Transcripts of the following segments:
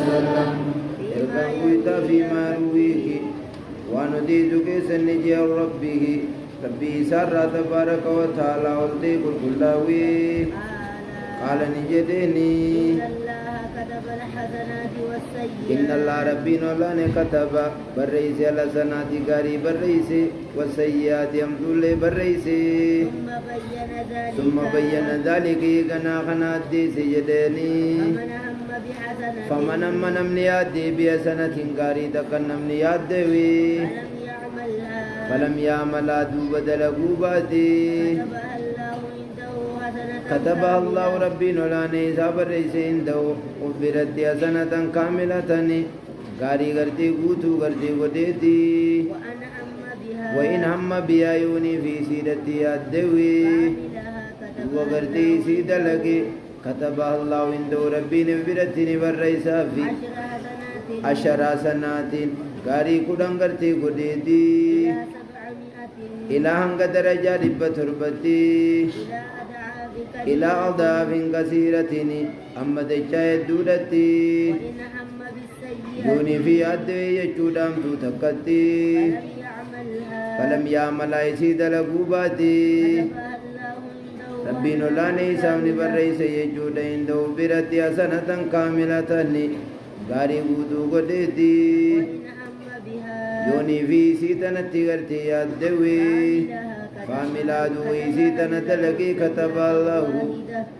وسلم إركان ويتا فيما رويه ونديدك سنجي ربه ربي سر تبارك وتعالى والديك الكلاوي قال نجدني كتب الحسنات والسيئات إن الله ربي نولان كتب برئيس الحسنات غاري برئيس والسيئات يمدل برئيس ثم بين ذلك يغنا خنات دي سجدني فمن هم نمني يادي بحسنة غاري تكن نمني يادي فلم يعمل دوب دلقو باتي كتب الله ربي نولاني صبر رئيسين دو وفرت حسنة كاملة غاري غرتي قوتو غرتي وديتي وإن هم بها يوني في سيرتي الدوي وغرتي سيد لكي كتب الله عنده ربي نفرتني والرئيسة في 10 حسنات غاري كودان غرتي وديتي إلى هنگ درجة رب تربتي إلى أضعاف كثيرة أما دجاء دودتي دوني في أدوي يجودام تتكتي فلم يعمل يسيد لقوباتي ربي نولاني سامني برئيس يجود عنده برتي حسنة كاملة غاري قدو قدتي يوني في سيتنتي غرتي يدوي فاملادو سيتنا تلقي كتب الله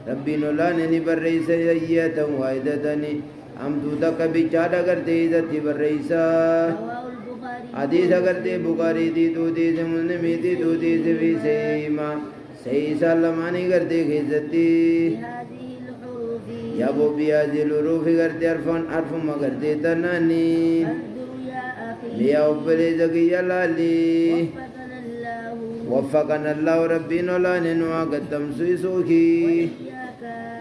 ربي نولاني برئيس ييتا وايدتني أمدو تك بچادا غرتي ذاتي برئيسا حديث غرتي بخاري دي تو دي مسلم دي تو دي في سيما صحيح سلماني غرتي خزتي يا بو بيازي الحروف غرتي عرف ما غرتي تناني يا أبلي زكي لالي وفقنا الله ربي نولان نوا قدم سيسوكي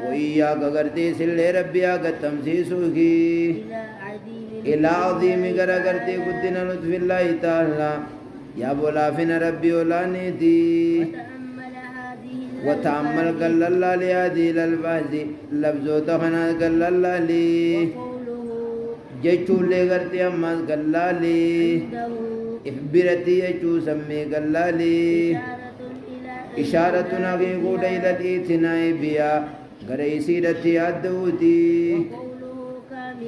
وإياك غرتي سلي ربي قدم سيسوكي إلى عظيم غرا غرتي قدنا لطف الله تعالى يا بولا فينا ربي ولانيتي وتأمل قل الله لهذه الألفاظ لفظو تخنا قل الله لي جيشو لي غرتي أماس قل الله لي إخبرتي يجو سمي قلالي إشارة نغيقود إلى الإتناء بيا غريسي رتي عدوتي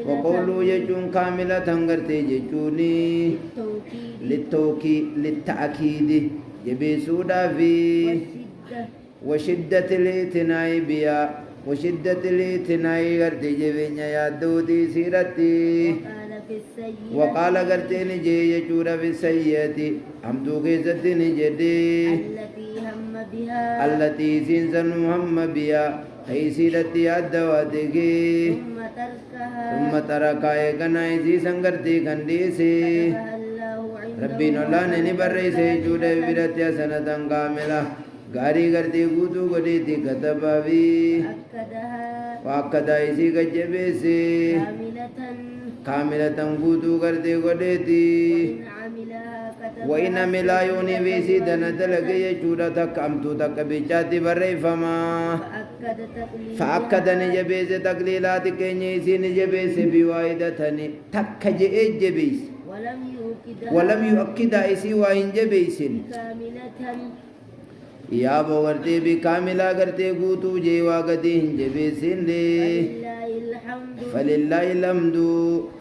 وقولوا يجون كاملة غرتي جيشوني للتأكيد يبسودا في وشدة الإتناء بيا وشدة الإتناء غرتي جبينيا يدوتي سيرتي وقال غرتين جي يجور في السيئة حمدو كيزتين جدي التي سنسن هم بها حيثيرتي الدواتك ثم تركا يغنى إذي سنگرتي كنديسي ربي نولان نبرئيسي جود برتي سنة كاملة غاري غرتي قوتو قديتي كتبا بي وأكدا إذي كجبسي كاملة قوتو غرتي قديتي وإن ملايوني بيسي دنتلق يجودا تك أمتو تك بيجاتي بري فما فأكد نجبيس تقليلات كينيسي نجبيس بوايدتني تك جبيس ولم يؤكد إسي وإن جبيس يا بو غرتي بكاملة غرتي قوتو جيوا قدين جبيسين لي فلله الحمد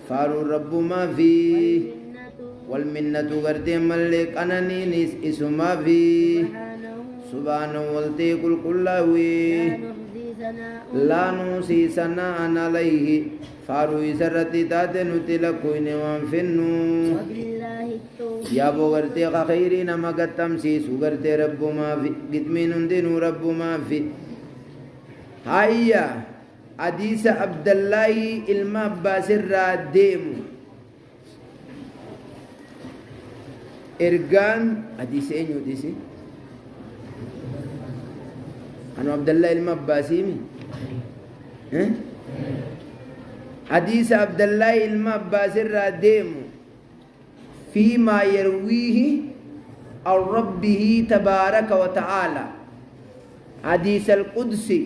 فارو رب ما فيه والمنة غرتي ملك أنانين اسما في سبحانه والتي كل لا نوصي ثناء عليه فارو سرتي تاتن تلكوين وانفنو يا بو غرتي خيرين ما قدم سيسو غرتي رب ما في قدمين دينو رب ما في هيا حديث عبد الله المعباس الراديم إرجان حديث أين يدرسي؟ أنا عبد الله المعباسيمي حديث عبد الله المعباس الراديم فيما يرويه عن ربه تبارك وتعالى حديث القدسي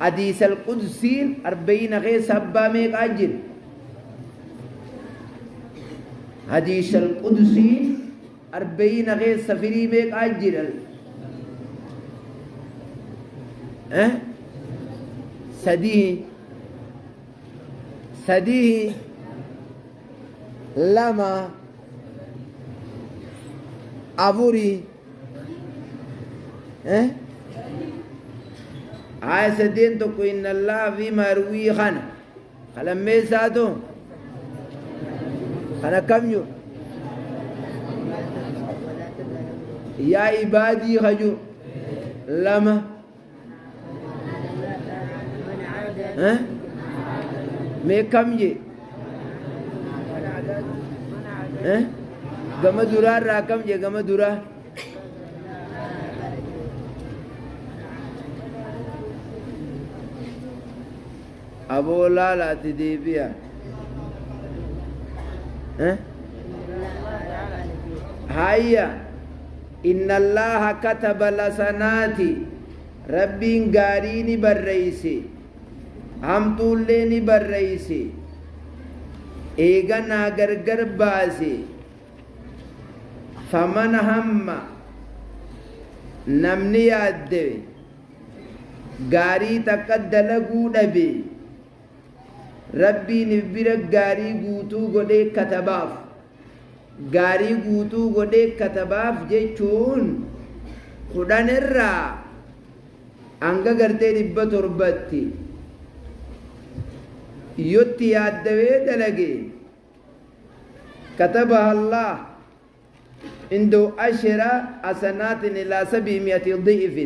حديث القدسين 40 غير سبا ميك أجل حديث القدسين 40 غير سفري ميك أجل سديه لما أبوري آية سدين تقول إن الله فيما يروي خنا خلم ميساتو خنا كم يو يا عبادي خجو لما مي كم جي gama dura irraa kam jee gama dura aboo laalaati deebi'a hayya inna allaha kataba lasanaati rabbiin gaarii ni barreeyse hamtuullee ni barreeyse eeganaa gargar baase فمن هم نمني يادوي غاري تقدلقو دبي ربي نبير غاري غوتو غدي كتباف غاري غوتو غدي كتباف جيچون خدان الرا انغا غرتي ربا تربتي يوتي يادوي دلقي كتبها الله عنده 10 حسنات إلى 700 ضعف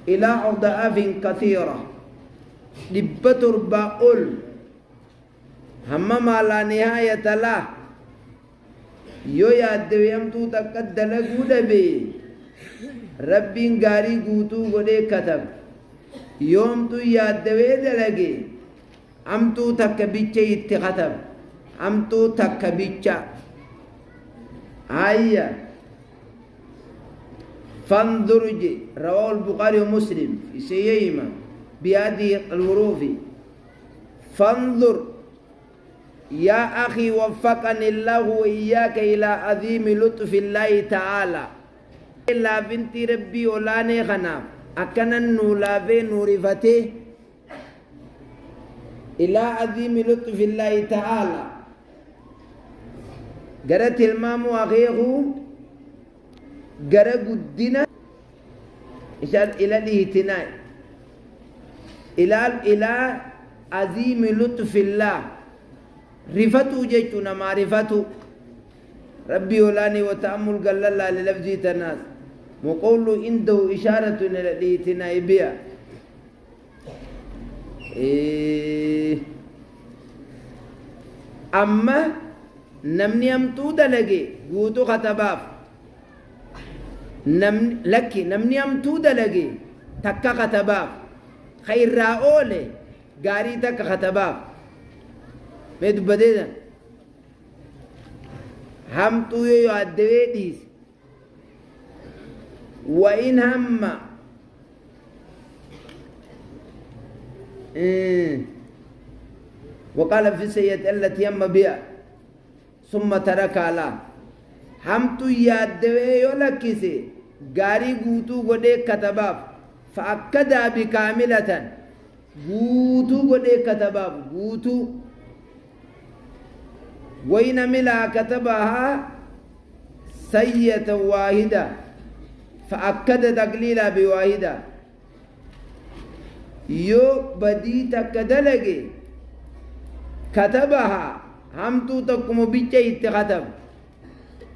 إلى أضعاف كثيرة لبتر باول همم على نهاية له يو يادو يمتو تقدل قدبي ربي غاري قوتو قدي كتب يوم تو يادو دلقي أمتو تكبيتش يتخطب أمتو تكبيتش آية فانظر رواه البخاري ومسلم في سيئهما بهذه الحروف فانظر يا أخي وفقني الله وإياك إلى عظيم لطف الله تعالى لا بنت ربي ولا نخنا أكنا نولا في نورفته إلى عظيم لطف الله تعالى قرأت المام وأخيه قرأ قدنا إشار إلى الاهتناء إلى عظيم لطف الله رفتو جيتنا معرفتو ربي ولاني وتأمل قال الله للفظي تناس وقول عنده إشارة إلى الاهتناء بها أما نمني أمتو دلقي قوتو خطباف نمني أمتو دلقي تكا خطباف خير رأولي غاري تكا خطباف ميدو بديدا همتو يو الدويديس وإن هم وقال في السيئة التي يم بها ثم ترك الله همتو يادوي يولكسي غاري غوتو غدي كتباف فأكدا بكاملة غوتو غدي كتباف غوتو وين ملا كتبها سيئة واحدة فأكد تقليلا بواحدة يو بدي تكدلغي كتبها همتو تكم بيچه اتخطب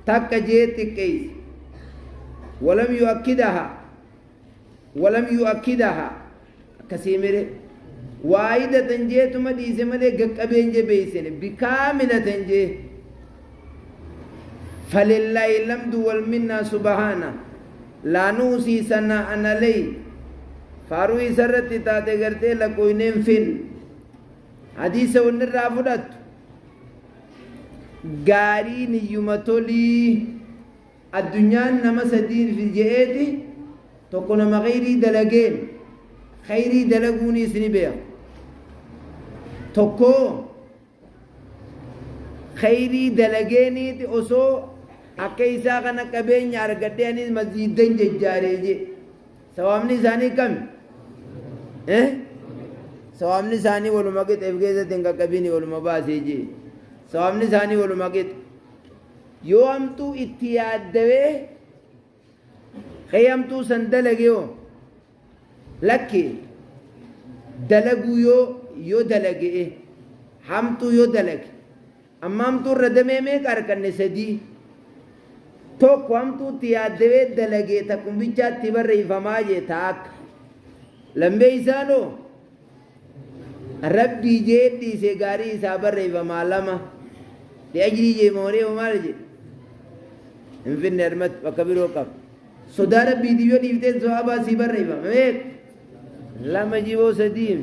تك جيت كيس ولم يؤكدها كسيمره واحدة تنجيت مديس ملي قبين جي بيسن بكاملة تنجي فلله الحمد والمنة سبحانه لا نوصي ثناء عليه فاروي سرت تاتي غرتي لكوي نيم فين حديث ونرا فدت غاري نيومتولي الدنيا نما سدين في جهتي تكون مغيري دلقين خيري دلقوني سنبيع تكو خيري دلقيني أسو أكيسا كان كبين يارغتيني مزيدين ججاري سوامني ثاني كم سوامني ثاني ولمقت إفجازة تنكا كبيني ولمباسي جي سوامني ثاني ولمقت يوم تو اتياد دوي خيام تو سندلقيو لكي دلقو يو دلقي هم تو يو دلق أما هم تو ردمي ميك أركن سدي تو قوام تو اتياد دوي دلقي تكم بيچات تبر ريفما جي تاك لمبه إسانو ربي جيدي سيغاري سابر ريفما لما لأجري جي موري ومال جي انفن نرمت وكبيرو كب صدا ربي ديو ديفتين صحابة سيبر ريفا ميك لما جيبو سديم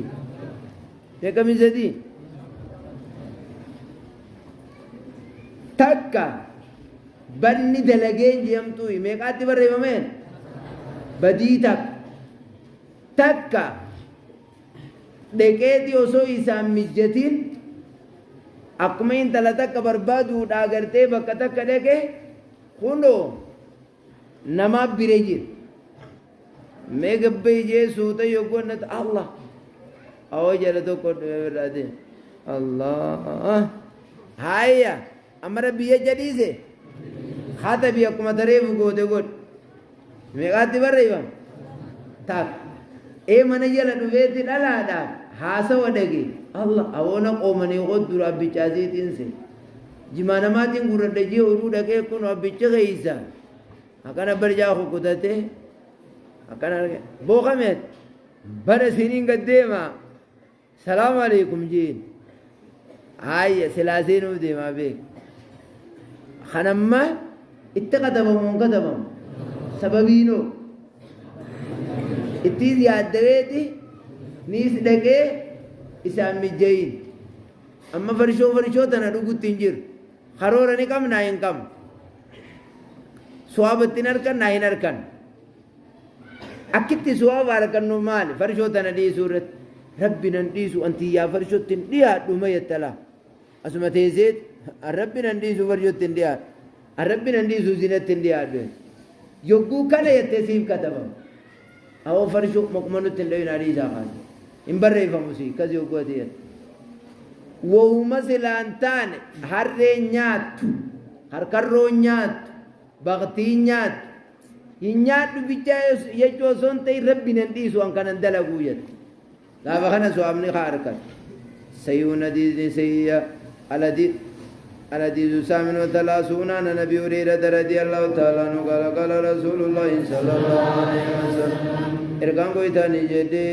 ميكمي سديم تكا بني دلگين جيمتوي ميكاتي بر ريفا مين بدي تكا دكيتي وسو إسام مجتين أكمين تلتك بربادو داغرتي بكتك دكي كنو نما بيرجير ميغبي جي سوتا يقولنت الله أو جلتو كود برادي الله هايا أمر بيه جديسه خاطة بيه كما تريف قوده قود ميغاتي برئيبا تاك ايه من يلا نويتي لالا دا حاسا ودقي الله أولا قومني قد درا بيچازي تنسي جمانا ما تنقر دجي ورو دقي كن وبيچ غيسا أكنا برجا خودته أكنا بوخمت بنا سنين قديما سلام عليكم جين هاي سلاسين وديما بيك خنما اتقدم منقدم سببينو اتيز يادويتي نيس دقي إسام مجيين أما فرشو تنا دوغو تنجر خرورني كم ناين كم سوابتين أركان ناين أركان أكيد سواب أركان نمال فرشو تنا دي سورة ربي ننديسو أنتي يا فرشو تنديها دوما يتلا أسمع تيزيد ربي ننديسو فرشو تنديها ربي ننديسو زينة تنديها يوغو كان يتسيب كتبم أو فرشو مكمنو تنديها ناري زاقان إمبرّي فمسي كذي وقوتي وهما سلانتان هرّي نيات هركرّو نيات بغتي نيات ينيات بيجايس يجوزون تي ربي ننديسو أن كان ندلا قويت لا بخنا سوامني خاركت سيونا دي سيئة على دي سامن وثلاثون عن نبي هريرة رضي الله تعالى عنه قال قال رسول الله صلى الله عليه وسلم إركان کوئی تھا نجدے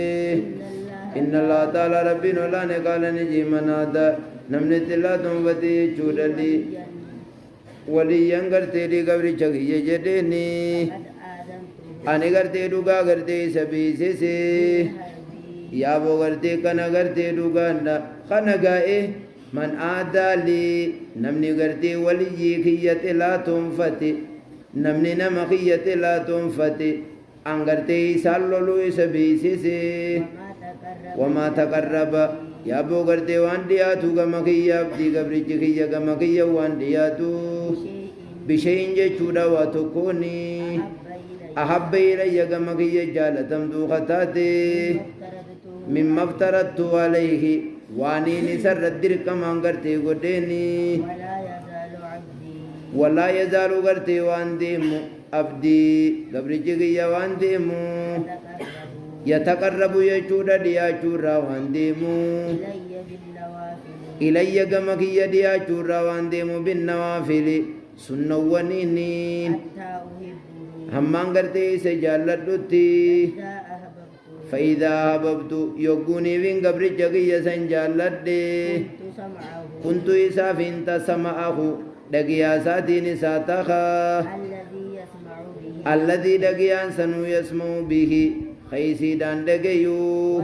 إن الله تعالى ربنا لا نقال نجي من هذا نمني تلا تنبتي چودلی ولی ینگرتے لی گوری چگی جدنی آنے گرتے دوگا گرتے سبی سے یا وہ گرتے کنا گرتے دوگا خنگائے من آدالی نمنی گرتے ولی خیت لا تنفتی نمنی نمخیت لا تنفتی انگرتے سالولو سبی سے وما تقرب يا ابو غرتي وان دياتو كما كيا بدي غبريج كيا كما كيا وان دياتو بشيء جچودا وتكوني احب الي كما كيا جالتم دو خطاتي مما افترضت عليه واني نسر الدر كما غرتي غديني ولا يزال غرتي وان ديم عبدي غبريج كيا وان ديم يتقرب يجود دياجور وانديمو إلي كما كي دياجور وانديمو بالنوافل سنة ونينين همان قرتي سجالتوتي فإذا أحببت يقوني من قبر جغي سنجالت كنت إسافين تسمعه دقيا ساتين ساتخا الذي دقيا سنو يسمع به خيسيدان دغيو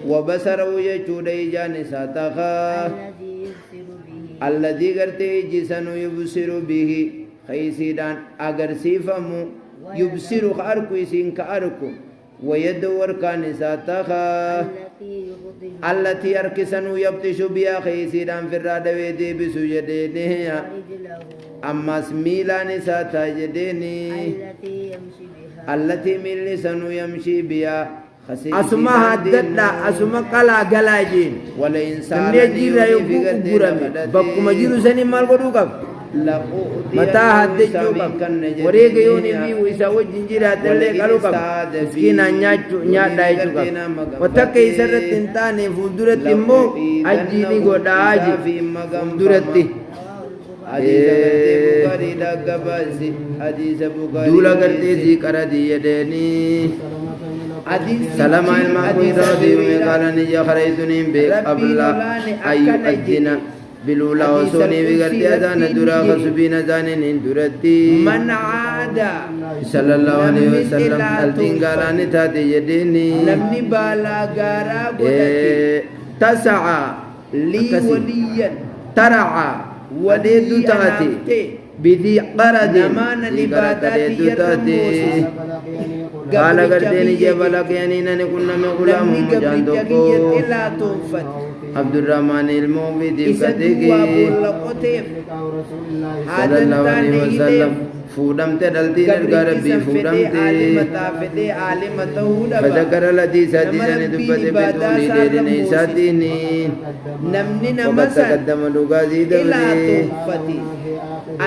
وبصره يجود إجان ساتخا الذي غرتي جسنو يبصر به خيسيدان أغر سيفمو يبصر خاركو يسين كاركو ويدور كان ساتخا التي أركسن يبتش بها خيسيرا في الرادة ويدي بسجدينه أما سميلان ساتا جديني التي من لسن يمشي بها asuma haddadha asuma qalaa galaajiin namni jirra yogguu uggurame bakkuma jiru sanii maal godhuu qaba mataa haddachuu qaba wareega yoon fi isaa wajjin jiraatallee qaluu qaba miskiinaan nyaadhaa jechuu qaba watakka isarratti hin taane fuulduratti immoo ajjiini godhaa je fuulduratti duula gartee ziiqaradii jedheenii سلام المعبود رضي قال نجا خريتني قبل أن يؤذن بلولا وصوني بغرتي أذان درا خسبين أذان درتي من عاد صلى الله عليه وسلم الدين قال أن تاتي يديني نمني بالا غارا تسعى لي وليا ترعى وليد تاتي بذي قرد نمان لباتاتي يرموسي قال قرتيني جبل كيانين كنا من غلام مجاندوكو عبد الرحمن الموفد الكتيكي صلى الله عليه وسلم فودمت دلتي نرغربي فودمت فذكر الذي سادسني دبت بدوني ديرني ساتيني وقد تقدم لغازي دبلي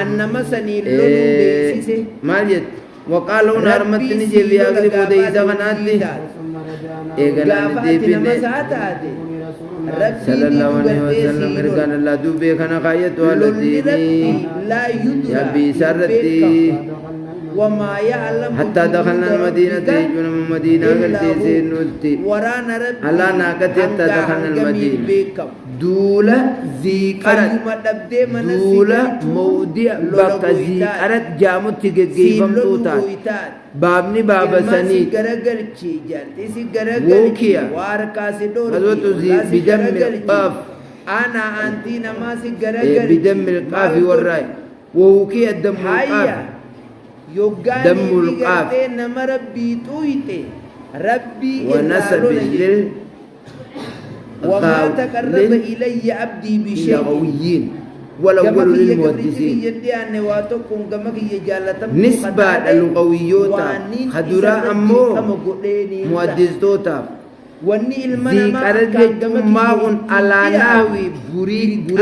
أنما سني لولو بيسيسي ماليت وقالوا نرمتني جبي أغلب وديسا فناتي إيقنا نديبيني صلى الله عليه وسلم إرقان الله دوبي خنا خايت والديني يبي سرتي وما يعلم حتى دخلنا المدينة يجونا من مدينة قلتي سينوتي ورانا ربي الله ناكتي حتى دخلنا المدينة دولة زيقرت دولة مودع بقى زيقرت جامت تجيبهم توتات بابني بابا سنيد ووكيا غزوة بدم القاف أنا أنتي نماسي بدم القاف والراي ووكيا الدم القاف دم القاف نما ربي تويته ربي ونسب وما تقرب إلي عبدي بشيء لغويين والأول للمحدثين نسبة اللغويوتا خدرا أمو محدثوتا ذي قرد ماغن على ناوي بريد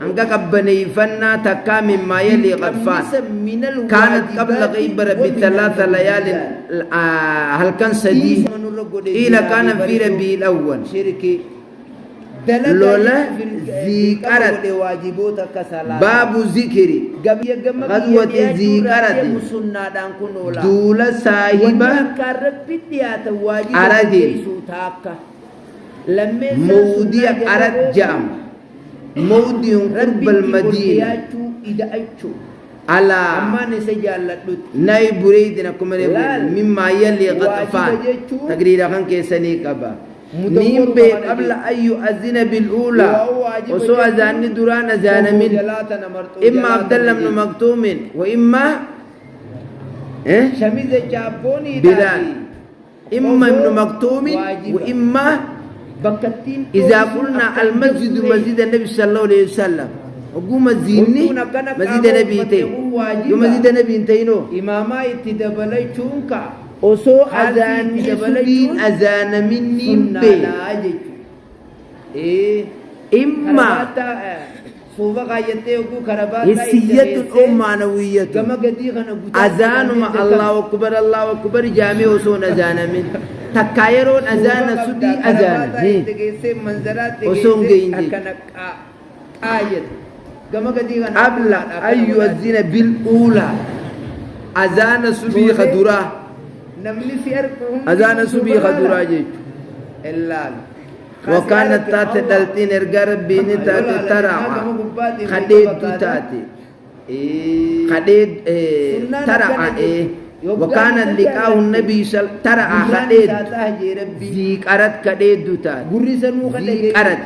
أنك قبني فنا تكا مما يلي غطفان كانت قبل غيبر بثلاثة ليال هل كان سديد إلى كان في ربيع الأول لولا ذكرت باب ذكري غزوة ذكرت دولة صاحبة أرد مودي أرد جام مودي قرب المدينة على ناي بريدنا كمري مما يلي غطفان تقريرا كان كيساني كبا مين بي قبل أن يؤذن بالأولى وسوى أذان دران أذان من إما عبد الله بن مكتوم وإما بلال إما ابن مكتوم وإما إذا قلنا المسجد مسجد النبي صلى الله عليه وسلم وقوم الزيني مسجد النبي تين يوم مسجد النبي تينو إماما يتدبلي چونكا وسو أذان سبين أذان مني بي إما هسية معنوية أذان مع الله أكبر الله أكبر جامع وسون أذان من تكايرون أذان سدي أذان وسون جينجي قبل أن يؤذن بالأولى أذان سبي خدرا أذان سبي خدرا جيت وكانت تاتي دلتين ارغار بيني تاتي ترعى خديد تاتي خديد ترعى وكان لقاء النبي صلى ترعى خديد ذيك أرد خديد تاتي ذيك أرد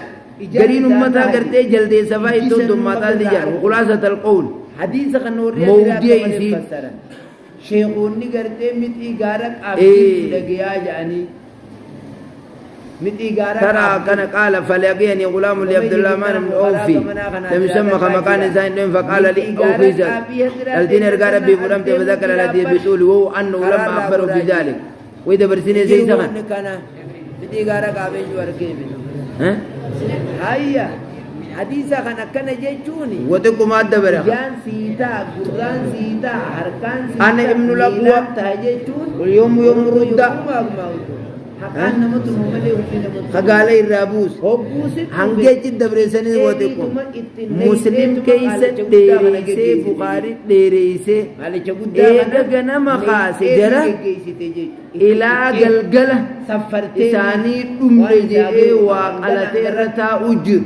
جرين أمتا کرتے جلدے صفائی تو دماتا دیا وخلاصة القول حديث خنوريا موضع يسيد شيخوني قرتي متي قارك أبدي لقيا يعني ترى كان قال فلقيني غلام لعبد الرحمن بن أوفي لم يسمى مكان زين فقال لي أوفي الدين رجع ربي فلم تذكر الذي بتقول وهو أنه لما أخبره بذلك وإذا برسيني زي زمان متي قارك أبين جواركي ها هيا حديثا كان جيتوني وتكم أدبره جان سيتا قران سيتا هركان سيتا أنا ابن الأقوى واليوم يوم ردا خقالي الرابوس هنجيت الدبرساني وتكم مسلم كيس ديريسي بخاري ديريسي إيجا غنم خاص جرى إلى قلقلة إساني أمرجي وقالتي رتا أجر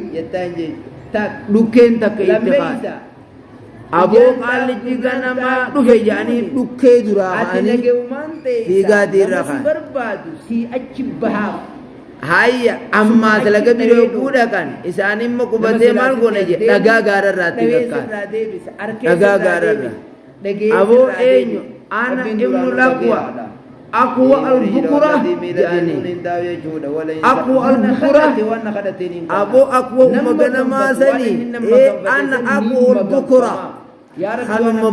لكين تك اتخاذ أبو قال جيغانا ما دفع يعني دكي دراغاني في قادي الرخان هيا أما سلقا بيرو بودا كان إساني مكوبتي مالكو نجي لغا غارة راتي بكان لغا غارة أبو أينو أنا ابن الأقوى أقوى البكرة يعني أقوى البكرة أبو أقوى مغنى ما سني أنا أقوى البكرة خلما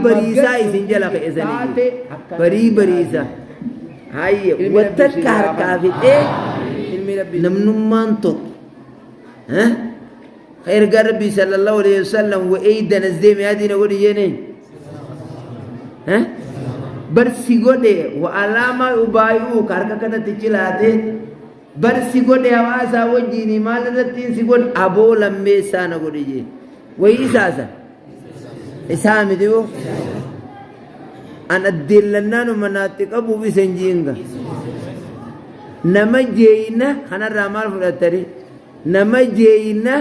بريسا يسنجل أخي إذني بريسا هاي وتكهر كافي نمنمان توك ها خير قربي صلى الله عليه وسلم وإيدا نزديم هذه نقول يني ها برسي غودي وعلامة أبايو كاركا كنا تجلاتي برسي غودي هواسا وجيني مال نتين سيغود أبو لمبي سانا غودي جي وإيساسا إسامي ديو أنا دلنانو مناتك أبو بسنجينغا نما جينا خنا رامال فراتري نما جينا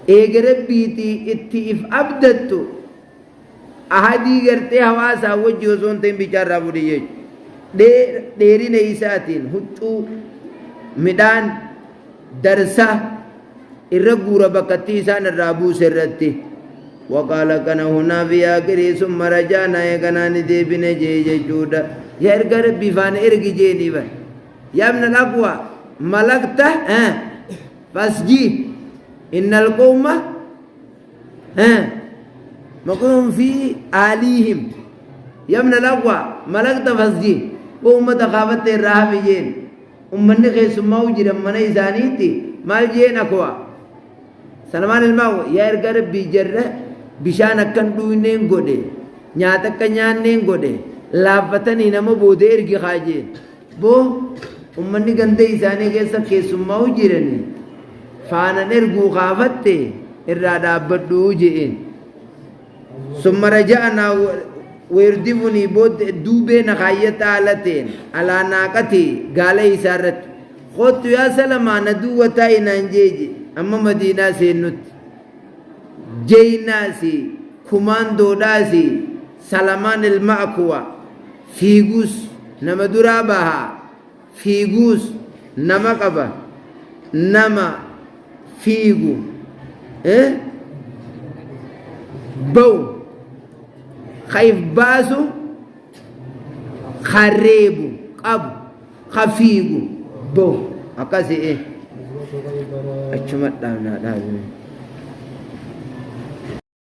إيغرب بيتي اتئف أبدتو أحدي غرتي حواسا وجه سونتين بيچارا بودي ديري نيساتين هچو ميدان درسا الرغورا بكتي سان الرابو سرتي وقال كان هنا في آخره ثم رجعنا يكنا ندي بنجي جودا يا إرغر بيفان إرغي جيني با يا ابن الأقوى ملكت فاسجي إن القوم مقوم في آليهم يا ابن الأقوى ملكت فاسجي وأمة خافت الرهب جين أمني خيس موجر من إزانيتي مال جين أقوى سلمان الماو يا إرغر بيجر بشان أكن دوينين غودي نياتك كنيانين غودي لافتني نمو بودي إرغي خاجين بو أمني غندي إزاني كيسا خيس موجرني فانا نرغو خافتي إرادة بدو جين ثم رجعنا ويردفني بود دوبين خاية آلتين على ناقتي قال إسارت خدت يا سلمان دوة إنانجيجي أما مدينة سينوت جيناسي كماندو داسي سلمان المأكوى فيغوس نما درابها فيغوس نما قبا نما فيغو بو خيف باسو خريبو قب خفيغو بو أكاسي أجمد دامنا دامنا